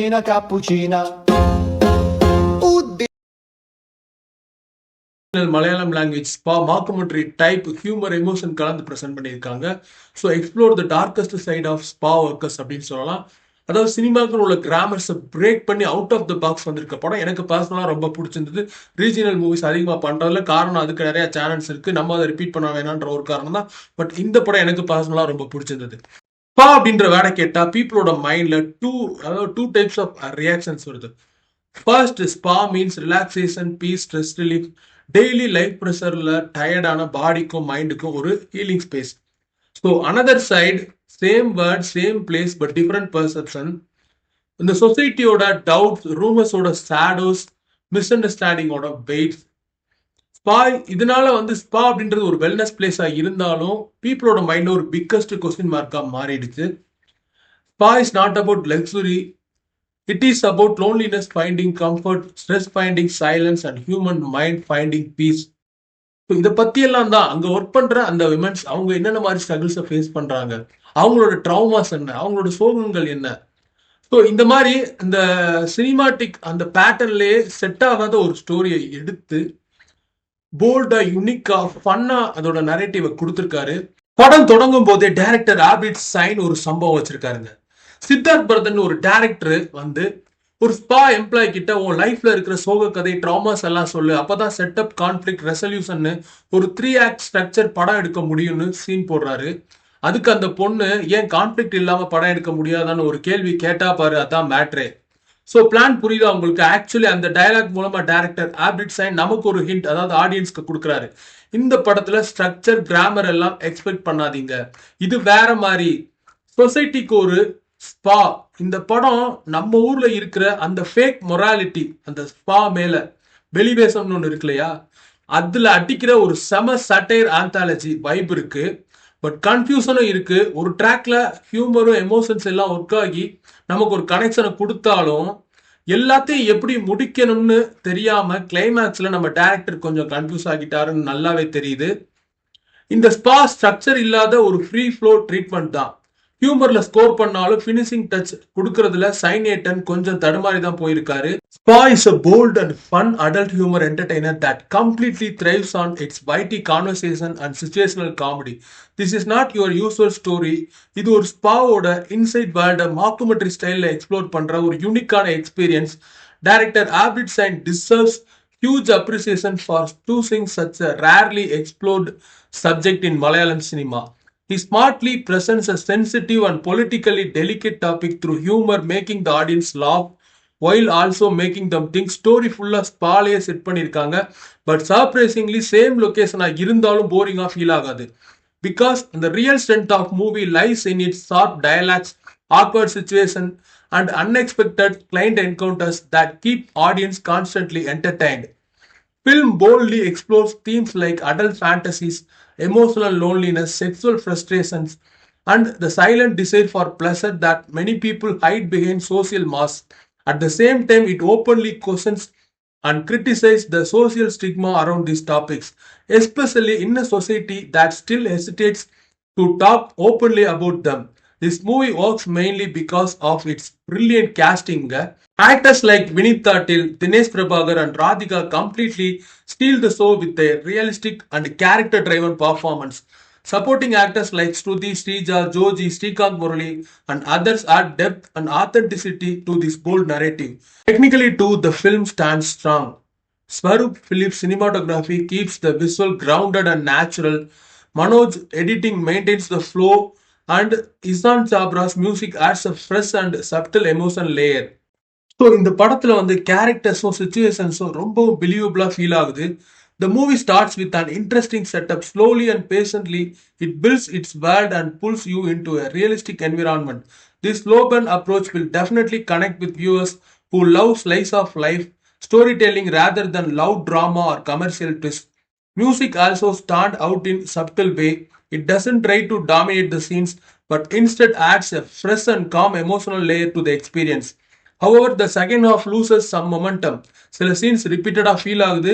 cappuccina, cappuccina. Malayalam language spa mockumentary type humour emotion கலந்து present பண்ணியிருக்காங்க. So explore the darkest side of spa workers அப்படின்னு சொல்லலாம். அதாவது சினிமாக்கள் உள்ள கிராமர்ஸை பிரேக் பண்ணி அவுட் ஆஃப் த பாக்ஸ் வந்திருக்க படம் எனக்கு பர்சனலாக ரொம்ப பிடிச்சிருந்தது. ரீஜினல் மூவிஸ் அதிகமாக பண்ணுறதுல காரணம் அதுக்கு நிறைய சேனல்ஸ் இருக்குது, நம்ம அதை ரிப்பீட் பண்ண வேணான்ற ஒரு காரணம் தான். பட் இந்த படம் எனக்கு பர்சனலாக ரொம்ப பிடிச்சிருந்தது. ஸ்பா அப்படின்ற வேலை கேட்டால் பீப்புளோட மைண்டில் டூ டைப்ஸ் ஆஃப் ரியாக்ஷன்ஸ் வருது. First, spa means relaxation, peace, stress relief. Daily life ப்ரெஷர்ல டயர்டான பாடிக்கும் மைண்டுக்கும் ஒரு healing space. So another side, same word same place but different perception. இந்த சொசைட்டியோட டவுட்ஸ், ரூமர்ஸோட ஷேடோஸ், மிஸ் அண்டர்ஸ்டாண்டிங்கோட வெயிட்ஸ். ஸ்பா இதனால ஸ்பா அப்படின்றது ஒரு வெல்னஸ் பிளேஸா இருந்தாலும் பீப்புளோட மைண்ட்ல ஒரு பிக்கஸ்ட் கொஸ்டின் மார்க்கா மாறிடுச்சு. Spa is not about luxury. It is about loneliness finding comfort, stress finding silence, and human mind finding peace. So இதை பற்றியெல்லாம் தான் அங்கே ஒர்க் பண்ணுற அந்த விமன்ஸ் அவங்க என்னென்ன மாதிரி ஸ்ட்ரகிள்ஸை ஃபேஸ் பண்ணுறாங்க, அவங்களோட ட்ராமாஸ் என்ன, அவங்களோட சோகங்கள் என்ன. ஸோ இந்த மாதிரி இந்த சினிமாட்டிக் அந்த பேட்டர்ன்லேயே செட் ஆகாத ஒரு ஸ்டோரியை எடுத்து போல்டா, யுனிக்கா, ஃபன்னா அதோட நரேட்டிவை கொடுத்துருக்காரு. படம் தொடங்கும் போதே டைரக்டர் ஆபிட் சைன் ஒரு சம்பவம் வச்சிருக்காருங்க. சித்தார்த் பரதன் ஒரு டைரக்டர் ஒரு ஸ்பா எம்ப்ளாய் கிட்ட உன் லைஃப்ல இருக்கிற சோக கதை, ட்ராமாஸ் எல்லாம் சொல்லு, அப்பதான் செட்டப், கான்ஃபிளிக், ரெசல்யூஷன் ஒரு 3 ஆக்ட் ஸ்ட்ரக்சர் படம் எடுக்க முடியும்னு சீன் போடுறாரு. அதுக்கு அந்த பொண்ணு ஏன் கான்ஃபிளிக்ட் இல்லாம படம் எடுக்க முடியாதான்னு ஒரு கேள்வி கேட்டா பாரு, அதான் மேட்ரே. ஸோ பிளான் புரியுதா உங்களுக்கு? ஆக்சுவலி அந்த டயலாக் மூலமா டைரக்டர் ஆபிட் சைன் நமக்கு ஒரு ஹிண்ட், அதாவது ஆடியன்ஸ்க்கு கொடுக்குறாரு. இந்த படத்துல ஸ்ட்ரக்சர், கிராமர் எல்லாம் எக்ஸ்பெக்ட் பண்ணாதீங்க, இது வேற மாதிரி. சொசைட்டிக்கு ஒரு ஸ்பா. இந்த படம் நம்ம ஊர்ல இருக்கிற அந்த ஃபேக் மொராலிட்டி, அந்த ஸ்பா மேல வெளிவேசம்னு ஒன்று இருக்கு இல்லையா, அதுல அடிக்கிற ஒரு செம சட்டையர் ஆந்தாலஜி வைப் இருக்கு. பட் கன்ஃபியூஷனும் இருக்கு. ஒரு ட்ராக்ல ஹியூமரும் எமோஷன்ஸ் எல்லாம் ஒர்க் ஆகி நமக்கு ஒரு கனெக்ஷனை கொடுத்தாலும் எல்லாத்தையும் எப்படி முடிக்கணும்னு தெரியாம கிளைமேக்ஸ்ல நம்ம டைரக்டர் கொஞ்சம் கன்ஃபியூஸ் ஆகிட்டாருன்னு நல்லாவே தெரியுது. இந்த ஸ்பா ஸ்ட்ரக்சர் இல்லாத ஒரு ஃப்ரீ ஃப்ளோ ட்ரீட்மெண்ட் தான். ஹியூமர்ல ஸ்கோர் பண்ணாலும் ஃபினிஷிங் டச் கொடுக்கறதுல சைனேட்டன் கொஞ்சம் தடுமாறி தான் போயிருக்காரு. Spa is a bold and fun adult humor entertainer that completely thrives on its witty conversation and situational comedy. This is not your usual story. இது ஒரு ஸ்பாவோட இன்சைட் வேர்ல்ட மாக்குமெண்ட்ரி ஸ்டைல்ல எக்ஸ்ப்ளோர் பண்ற ஒரு யூனிக்கான experience. Director Abid Sain deserves huge appreciation for choosing such a rarely explored subject in Malayalam cinema. He smartly presents a sensitive and politically delicate topic through humor, making the audience laugh while also making them think. Story full of ஸ்பாலையே set பண்ணியிருக்காங்க. But surprisingly same லொகேஷனாக இருந்தாலும் போரிங்காக feel ஆகாது. Because the real strength of movie lies in its sharp dialogues, awkward situation, and unexpected client encounters that keep audience constantly entertained. Film boldly explores themes like adult fantasies, emotional loneliness, sexual frustrations, and the silent desire for pleasure that many people hide behind social masks. At the same time, it openly questions and criticizes the social stigma around these topics, especially in a society that still hesitates to talk openly about them. This movie works mainly because of its brilliant casting. Actors like Vinitha Till, Dinesh Prabhakar, and Radhika completely steal the show with their realistic and character-driven performance. Supporting actors like Shruti, Srija, Joji, Srikanth Murali, and others add depth and authenticity to this bold narrative. Technically too, the film stands strong. Swaroop Phillips' cinematography keeps the visual grounded and natural. Manoj editing maintains the flow, and Isan Chabra's music adds a fresh and subtle emotion layer. So இந்த படத்தில் கேரக்டர்ஸும் சுச்சுவேஷன்ஸும் ரொம்ப பிலீவபிளாக feel ஆகுது. The movie starts with an interesting setup. Slowly and patiently, it builds its world and pulls you into a realistic environment. This slow-burn approach will definitely connect with viewers who love slice of life storytelling rather than loud drama or commercial twists. Music also stands out in subtle way. It doesn't try to dominate the scenes, but instead adds a fresh and calm emotional layer to the experience. However, the second half loses some momentum. சில scenes repeated feel ஆகுது,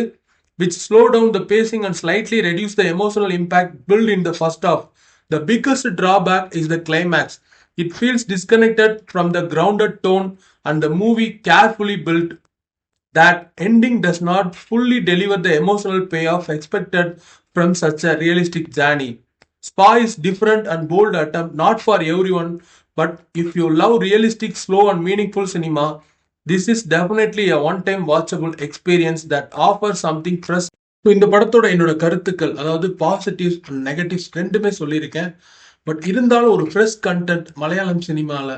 which slow down the pacing and slightly reduce the emotional impact built in the first half. The biggest drawback is the climax. It feels disconnected from the grounded tone and the movie carefully built. That ending does not fully deliver the emotional payoff expected from such a realistic journey. Spa is different and bold attempt, not for everyone, but if you love realistic, slow, and meaningful cinema, this is definitely a one-time watchable experience that offers something fresh. So இந்த படத்தோட என்னோட கருத்துக்கள், அதாவது positives and negatives ரெண்டுமே சொல்லியிருக்கேன். But இருந்தாலும் ஒரு fresh content Malayalam சினிமாவில்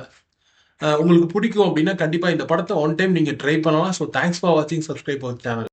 உங்களுக்கு பிடிக்கும் அப்படின்னா கண்டிப்பாக இந்த படத்தை ஒன் டைம் நீங்கள் ட்ரை பண்ணலாம். ஸோ தேங்க்ஸ் ஃபார் வாட்சிங், சப்ஸ்கிரைப் அவர் சேனல்.